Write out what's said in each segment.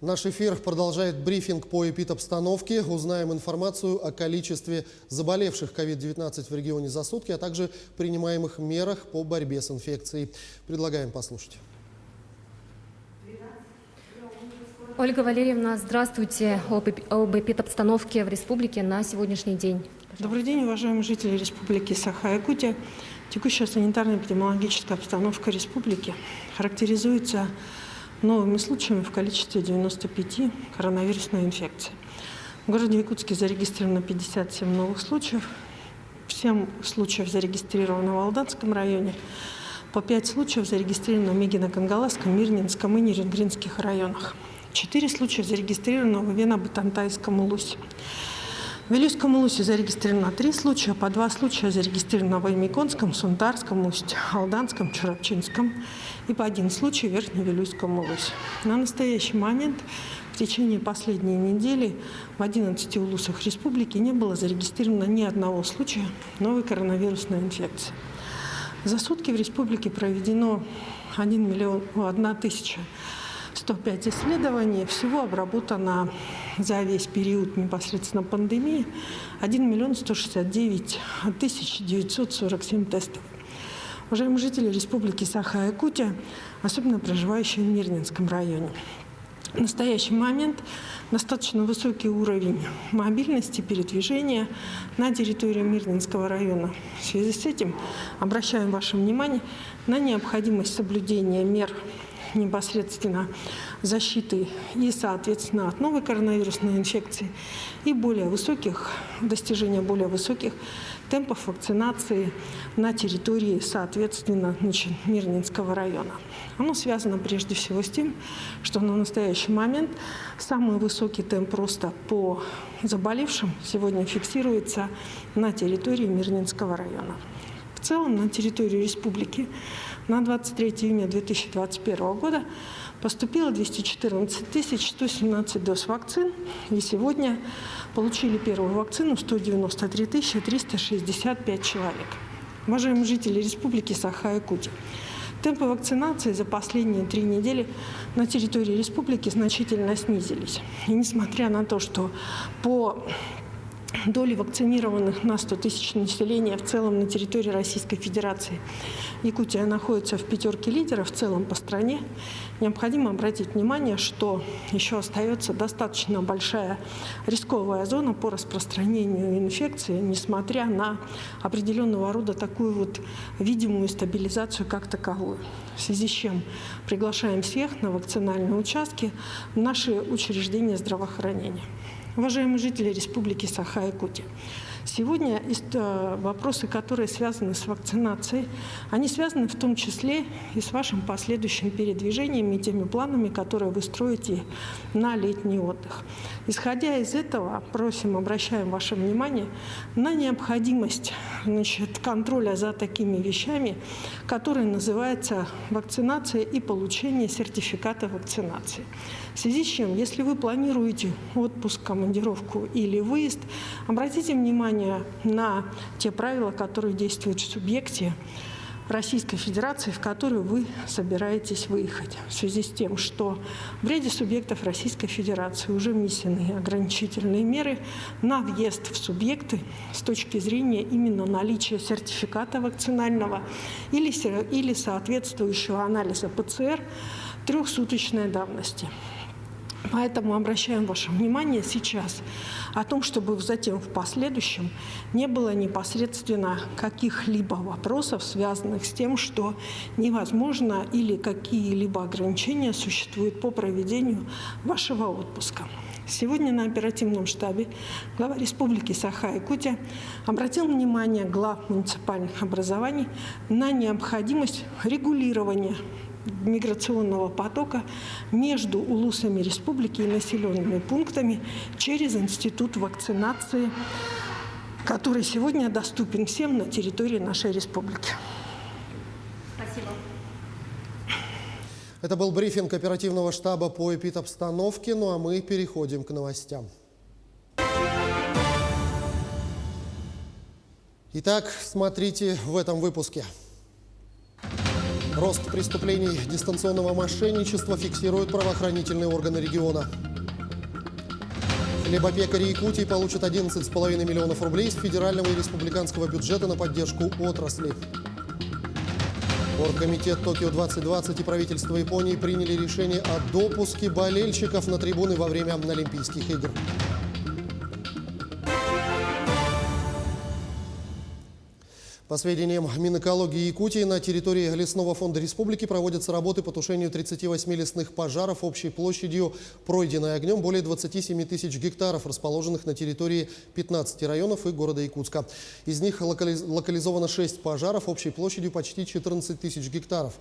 Наш эфир продолжает брифинг по эпидобстановке. Узнаем информацию о количестве заболевших COVID-19 в регионе за сутки, а также принимаемых мерах по борьбе с инфекцией. Предлагаем послушать. Ольга Валерьевна, здравствуйте. Об эпидобстановке в республике на сегодняшний день. Добрый день, уважаемые жители Республики Саха-Якутия. Текущая санитарно-эпидемиологическая обстановка республики характеризуется новыми случаями в количестве 95 коронавирусной инфекции. В городе Якутске зарегистрировано 57 новых случаев. 7 случаев зарегистрировано в Алданском районе. По 5 случаев зарегистрировано в Мегино-Кангаласском, Мирнинском и Нерюнгринских районах. 4 случая зарегистрировано в Вено-Бутантайском Улусе. В Вилюйском Улусе зарегистрировано 3 случая, по 2 случая зарегистрировано в Аймиконском, Сунтарском, Усть-Алданском, Чурапчинском и по 1 случай в Верхневилюйском Улусе. На настоящий момент в течение последней недели в 11 улусах республики не было зарегистрировано ни одного случая новой коронавирусной инфекции. За сутки в республике проведено 1105 исследований. Всего обработано за весь период непосредственно пандемии 1 169 947 тестов. Уважаемые жители Республики Саха-Якутия, особенно проживающие в Мирнинском районе, в настоящий момент достаточно высокий уровень мобильности, передвижения на территории Мирнинского района. В связи с этим обращаем ваше внимание на необходимость соблюдения мер непосредственно защиты и, соответственно, от новой коронавирусной инфекции и достижения более высоких темпов вакцинации на территории, соответственно, Мирнинского района. Оно связано прежде всего с тем, что на настоящий момент самый высокий темп роста по заболевшим сегодня фиксируется на территории Мирнинского района. В целом на территорию республики на 23 июня 2021 года поступило 214 117 доз вакцин, и сегодня получили первую вакцину 193 365 человек. Уважаемые жители Республики Саха-Якутия, темпы вакцинации за последние 3 недели на территории республики значительно снизились. И несмотря на то, что по доли вакцинированных на 100 тысяч населения в целом на территории Российской Федерации Якутия находится в 5 лидеров в целом по стране, необходимо обратить внимание, что еще остается достаточно большая рисковая зона по распространению инфекции, несмотря на определенного рода такую вот видимую стабилизацию как таковую. В связи с чем приглашаем всех на вакцинальные участки в наши учреждения здравоохранения. Уважаемые жители Республики Саха-Якутия, сегодня вопросы, которые связаны с вакцинацией, они связаны в том числе и с вашим последующим передвижением и теми планами, которые вы строите на летний отдых. Исходя из этого, обращаем ваше внимание на необходимость контроля за такими вещами, которые называются вакцинация и получение сертификата вакцинации. В связи с чем, если вы планируете отпуск, командировку или выезд, обратите внимание на те правила, которые действуют в субъекте Российской Федерации, в которую вы собираетесь выехать. В связи с тем, что в ряде субъектов Российской Федерации уже внесены ограничительные меры на въезд в субъекты с точки зрения именно наличия сертификата вакцинального или соответствующего анализа ПЦР 3-суточной давности. Поэтому обращаем ваше внимание сейчас о том, чтобы затем в последующем не было непосредственно каких-либо вопросов, связанных с тем, что невозможно или какие-либо ограничения существуют по проведению вашего отпуска. Сегодня на оперативном штабе глава Республики Саха-Якутия обратил внимание глав муниципальных образований на необходимость регулирования миграционного потока между улусами республики и населенными пунктами через институт вакцинации, который сегодня доступен всем на территории нашей республики. Спасибо. Это был брифинг оперативного штаба по эпидобстановке, ну а мы переходим к новостям. Итак, смотрите в этом выпуске. Рост преступлений дистанционного мошенничества фиксируют правоохранительные органы региона. Хлебопекари Якутии получат 11,5 миллионов рублей с федерального и республиканского бюджета на поддержку отрасли. Оргкомитет Токио-2020 и правительство Японии приняли решение о допуске болельщиков на трибуны во время Олимпийских игр. По сведениям Минэкологии Якутии, на территории Лесного фонда республики проводятся работы по тушению 38 лесных пожаров общей площадью, пройденной огнем, более 27 тысяч гектаров, расположенных на территории 15 районов и города Якутска. Из них локализовано 6 пожаров общей площадью почти 14 тысяч гектаров.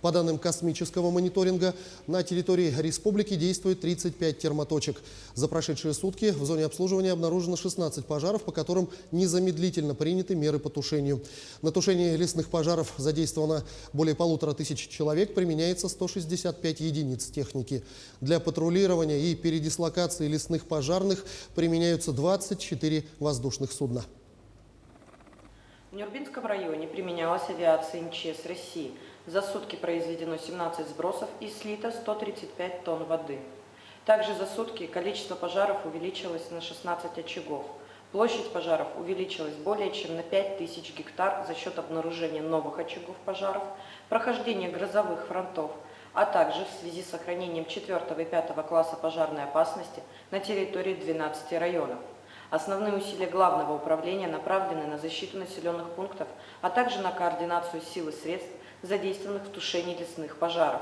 По данным космического мониторинга, на территории республики действует 35 термоточек. За прошедшие сутки в зоне обслуживания обнаружено 16 пожаров, по которым незамедлительно приняты меры по тушению. На тушение лесных пожаров задействовано более 1500 человек, применяется 165 единиц техники. Для патрулирования и передислокации лесных пожарных применяются 24 воздушных судна. В Нюрбинском районе применялась авиация МЧС России. За сутки произведено 17 сбросов и слито 135 тонн воды. Также за сутки количество пожаров увеличилось на 16 очагов. Площадь пожаров увеличилась более чем на 5000 гектар за счет обнаружения новых очагов пожаров, прохождения грозовых фронтов, а также в связи с сохранением 4 и 5 класса пожарной опасности на территории 12 районов. Основные усилия Главного управления направлены на защиту населенных пунктов, а также на координацию сил и средств, задействованных в тушении лесных пожаров.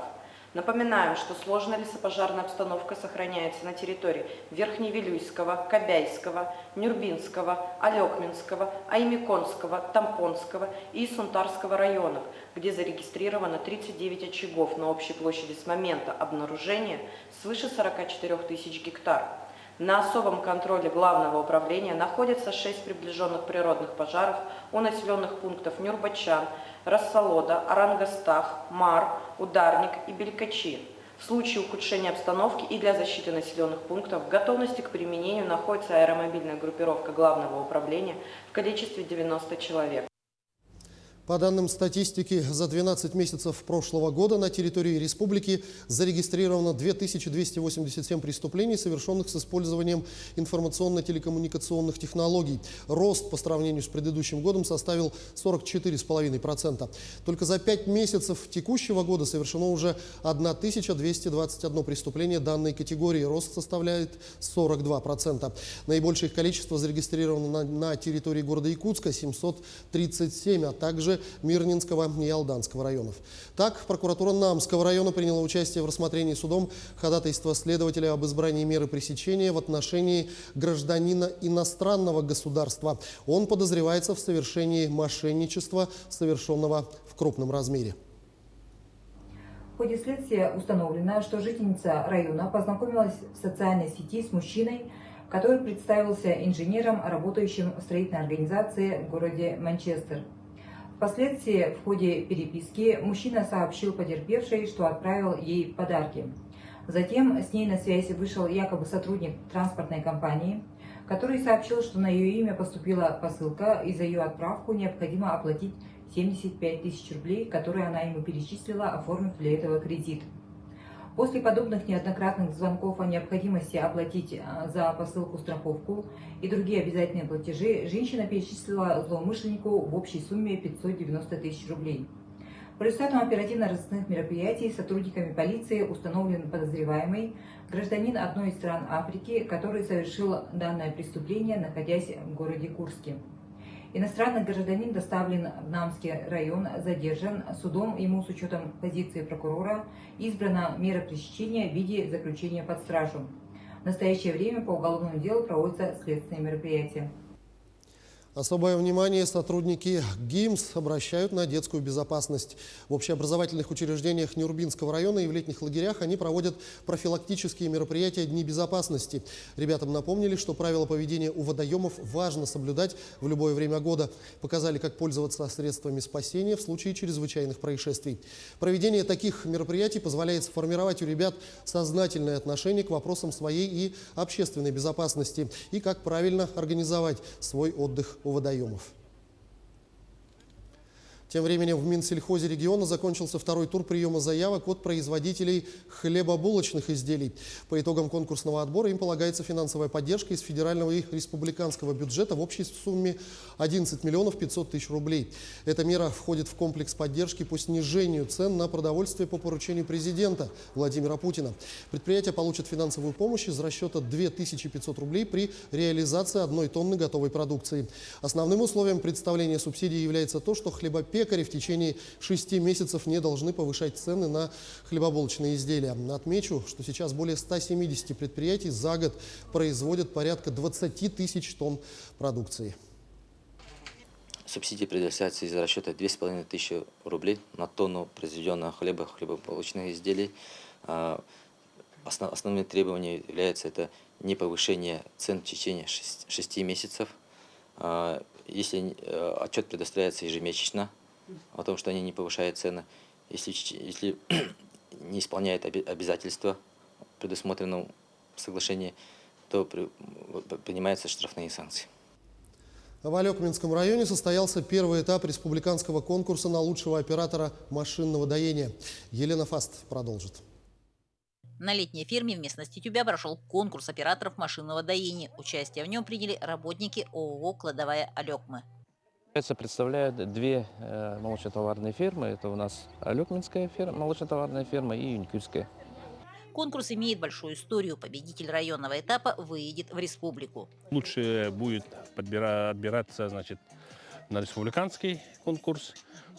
Напоминаем, что сложная лесопожарная обстановка сохраняется на территории Верхневилюйского, Кобяйского, Нюрбинского, Алекминского, Аймиконского, Тампонского и Сунтарского районов, где зарегистрировано 39 очагов на общей площади с момента обнаружения свыше 44 тысяч гектар. На особом контроле Главного управления находятся 6 приближенных природных пожаров у населенных пунктов Нюрбачан, Рассолода, Арангастах, Мар, Ударник и Белькачи. В случае ухудшения обстановки и для защиты населенных пунктов в готовности к применению находится аэромобильная группировка Главного управления в количестве 90 человек. По данным статистики, за 12 месяцев прошлого года на территории республики зарегистрировано 2287 преступлений, совершенных с использованием информационно-телекоммуникационных технологий. Рост по сравнению с предыдущим годом составил 44,5%. Только за 5 месяцев текущего года совершено уже 1221 преступление данной категории. Рост составляет 42%. Наибольшее их количество зарегистрировано на территории города Якутска – 737, а также Мирнинского и Алданского районов. Так, прокуратура Намского района приняла участие в рассмотрении судом ходатайства следователя об избрании меры пресечения в отношении гражданина иностранного государства. Он подозревается в совершении мошенничества, совершенного в крупном размере. В ходе следствия установлено, что жительница района познакомилась в социальной сети с мужчиной, который представился инженером, работающим в строительной организации в городе Манчестер. Впоследствии в ходе переписки мужчина сообщил потерпевшей, что отправил ей подарки. Затем с ней на связь вышел якобы сотрудник транспортной компании, который сообщил, что на ее имя поступила посылка и за ее отправку необходимо оплатить 75 тысяч рублей, которые она ему перечислила, оформив для этого кредит. После подобных неоднократных звонков о необходимости оплатить за посылку страховку и другие обязательные платежи, женщина перечислила злоумышленнику в общей сумме 590 тысяч рублей. По результатам оперативно-розыскных мероприятий сотрудниками полиции установлен подозреваемый гражданин одной из стран Африки, который совершил данное преступление, находясь в городе Курске. Иностранный гражданин доставлен в Намский район, задержан. Судом ему с учетом позиции прокурора избрана мера пресечения в виде заключения под стражу. В настоящее время по уголовному делу проводятся следственные мероприятия. Особое внимание сотрудники ГИМС обращают на детскую безопасность. В общеобразовательных учреждениях Нюрбинского района и в летних лагерях они проводят профилактические мероприятия Дни безопасности. Ребятам напомнили, что правила поведения у водоемов важно соблюдать в любое время года. Показали, как пользоваться средствами спасения в случае чрезвычайных происшествий. Проведение таких мероприятий позволяет сформировать у ребят сознательное отношение к вопросам своей и общественной безопасности и как правильно организовать свой отдых у водоемов. Тем временем в Минсельхозе региона закончился второй тур приема заявок от производителей хлебобулочных изделий. По итогам конкурсного отбора им полагается финансовая поддержка из федерального и республиканского бюджета в общей сумме 11 миллионов 500 тысяч рублей. Эта мера входит в комплекс поддержки по снижению цен на продовольствие по поручению президента Владимира Путина. Предприятия получат финансовую помощь из расчета 2500 рублей при реализации 1 тонны готовой продукции. Основным условием представления субсидий является то, что хлебопекари в течение 6 месяцев не должны повышать цены на хлебобулочные изделия. Отмечу, что сейчас более 170 предприятий за год производят порядка 20 тысяч тонн продукции. Субсидии предоставляются из расчета 2500 рублей на тонну произведенного хлеба, хлебобулочных изделий. Основными требованиями является это не повышение цен в течение 6 месяцев. Если отчет предоставляется ежемесячно о том, что они не повышают цены, если не исполняют обязательства, предусмотренного в соглашении, то принимаются штрафные санкции. В Алекминском районе состоялся первый этап республиканского конкурса на лучшего оператора машинного доения. Елена Фаст продолжит. На летней ферме в местности Тюбя прошел конкурс операторов машинного доения. Участие в нем приняли работники ООО «Кладовая Алекмы». Это представляют две молочнотоварные фермы. Это у нас Алекминская молочнотоварная ферма и Юникюльская. Конкурс имеет большую историю. Победитель районного этапа выедет в республику. Лучше будет отбираться, на республиканский конкурс.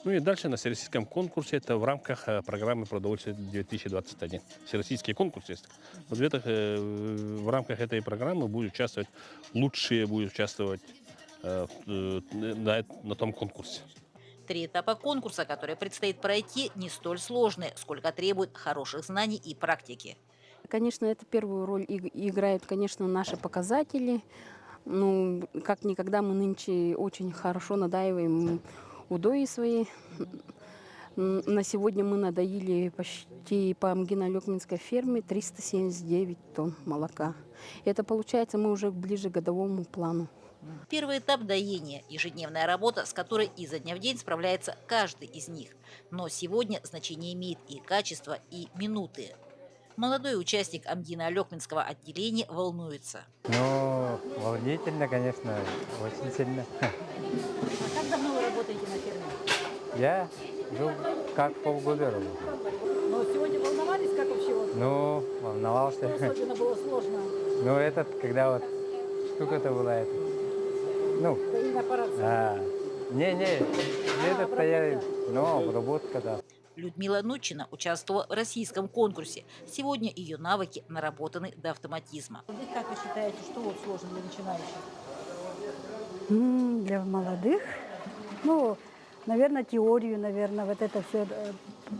Ну и дальше на всероссийском конкурсе, это в рамках программы «Продовольствие 2021». Всероссийский конкурс есть. В рамках этой программы будут участвовать лучшие, на том конкурсе. 3 этапа конкурса, которые предстоит пройти, не столь сложные, сколько требуют хороших знаний и практики. Конечно, это первую роль играют, конечно, наши показатели. Ну, как никогда мы нынче очень хорошо надаиваем удои свои. На сегодня мы надоили почти по Амгино-Алекминской ферме 379 тонн молока. Это получается мы уже ближе к годовому плану. Первый этап доения – ежедневная работа, с которой изо дня в день справляется каждый из них. Но сегодня значение имеет и качество, и минуты. Молодой участник Амгино-Алекминского отделения волнуется. Ну, волнительно, конечно, очень сильно. А как давно вы работаете на ферме? Я как полгода работаю. Но сегодня волновались, как вообще? Ну, волновался. Что особенно было сложно? Ну, когда штука-то была, ну, обработка, да. Людмила Нучина участвовала в российском конкурсе. Сегодня ее навыки наработаны до автоматизма. Как вы считаете, что сложно для начинающих? Для молодых? Ну, наверное, теорию, вот это все,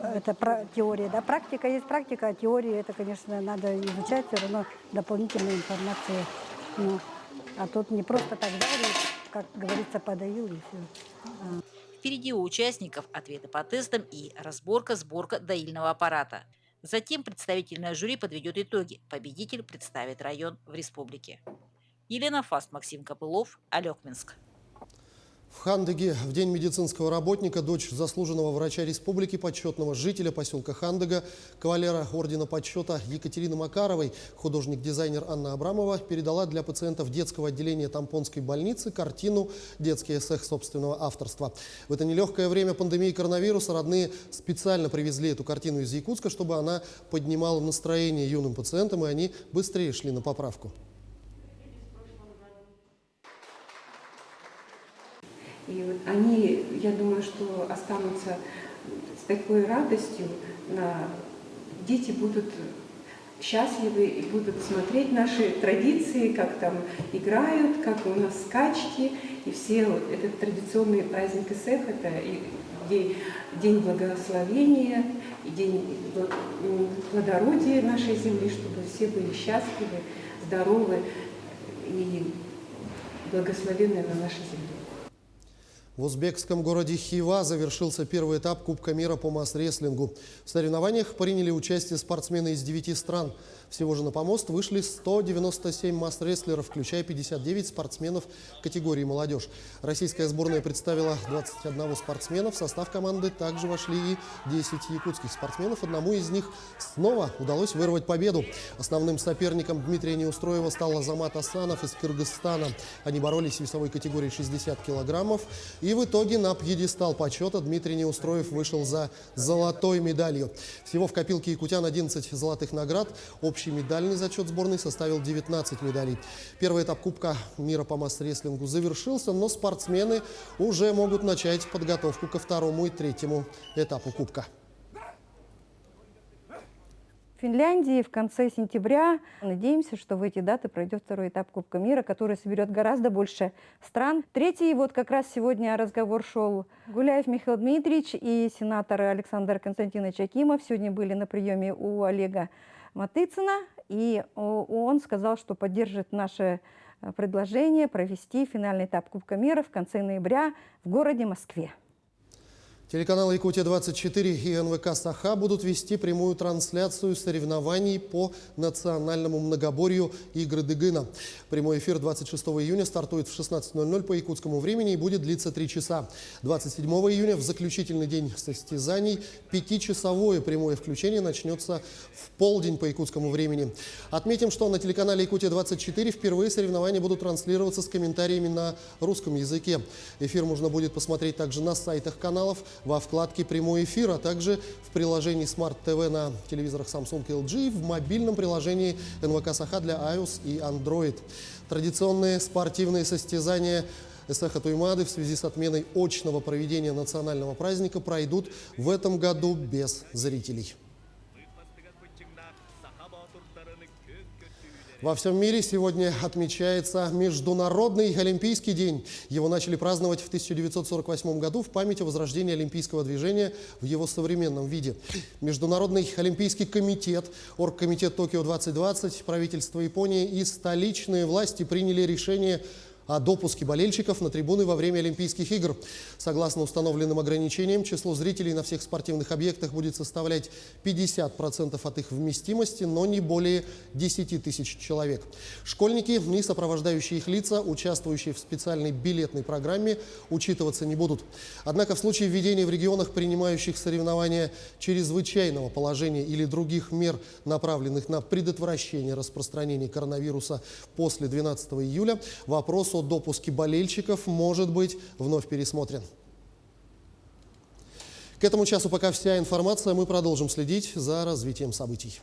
это теория, да, практика есть практика, а теория, это, конечно, надо изучать, все равно дополнительную информацию. Ну, а тут не просто так дарят, как говорится, подаю и все. Впереди у участников ответы по тестам и сборка доильного аппарата. Затем представительное жюри подведет итоги. Победитель представит район в республике. Елена Фаст, Максим Копылов, Алекминск. В Хандыге в День медицинского работника дочь заслуженного врача республики, почетного жителя поселка Хандыга, кавалера ордена почета Екатерины Макаровой, художник-дизайнер Анна Абрамова передала для пациентов детского отделения Тампонской больницы картину «Детский эссе» собственного авторства. В это нелегкое время пандемии коронавируса родные специально привезли эту картину из Якутска, чтобы она поднимала настроение юным пациентам, и они быстрее шли на поправку. И вот они, я думаю, что останутся с такой радостью. Дети будут счастливы и будут смотреть наши традиции, как там играют, как у нас скачки. И все этот традиционный праздник Исех, это и день благословения, и день плодородия нашей земли, чтобы все были счастливы, здоровы и благословенны на нашей земле. В узбекском городе Хива завершился первый этап Кубка мира по масс-рестлингу. В соревнованиях приняли участие спортсмены из 9 стран. Всего же на помост вышли 197 масс-рестлеров, включая 59 спортсменов категории «Молодежь». Российская сборная представила 21 спортсмена. В состав команды также вошли и 10 якутских спортсменов. Одному из них снова удалось вырвать победу. Основным соперником Дмитрия Неустроева стал Азамат Асанов из Кыргызстана. Они боролись в весовой категории 60 килограммов. И в итоге на пьедестал почета Дмитрий Неустроев вышел за золотой медалью. Всего в копилке якутян 11 золотых наград. Общий медальный зачет сборной составил 19 медалей. Первый этап Кубка мира по масс-рестлингу завершился, но спортсмены уже могут начать подготовку ко второму и третьему этапу Кубка. В Финляндии в конце сентября. Надеемся, что в эти даты пройдет второй этап Кубка мира, который соберет гораздо больше стран. Третий, вот как раз сегодня разговор шел. Гуляев Михаил Дмитриевич и сенатор Александр Константинович Акимов сегодня были на приеме у Олега Матыцына, и он сказал, что поддержит наше предложение провести финальный этап Кубка мира в конце ноября в городе Москве. Телеканалы «Якутия-24» и НВК «Саха» будут вести прямую трансляцию соревнований по национальному многоборью «Игры Дыгына». Прямой эфир 26 июня стартует в 16:00 по якутскому времени и будет длиться 3 часа. 27 июня, в заключительный день состязаний, 5-часовое прямое включение начнется в полдень по якутскому времени. Отметим, что на телеканале «Якутия-24» впервые соревнования будут транслироваться с комментариями на русском языке. Эфир можно будет посмотреть также на сайтах каналов, во вкладке «Прямой эфир», а также в приложении Smart TV на телевизорах Samsung и LG, в мобильном приложении НВК «Саха» для iOS и Android. Традиционные спортивные состязания Эсеха Туймады в связи с отменой очного проведения национального праздника пройдут в этом году без зрителей. Во всем мире сегодня отмечается Международный Олимпийский день. Его начали праздновать в 1948 году в память о возрождении олимпийского движения в его современном виде. Международный Олимпийский комитет, Оргкомитет Токио-2020, правительство Японии и столичные власти приняли решение о допуске болельщиков на трибуны во время Олимпийских игр. Согласно установленным ограничениям, число зрителей на всех спортивных объектах будет составлять 50% от их вместимости, но не более 10 тысяч человек. Школьники и сопровождающие их лица, участвующие в специальной билетной программе, учитываться не будут. Однако в случае введения в регионах, принимающих соревнования, чрезвычайного положения или других мер, направленных на предотвращение распространения коронавируса после 12 июля, вопрос о допуске болельщиков может быть вновь пересмотрен. К этому часу пока вся информация. Мы продолжим следить за развитием событий.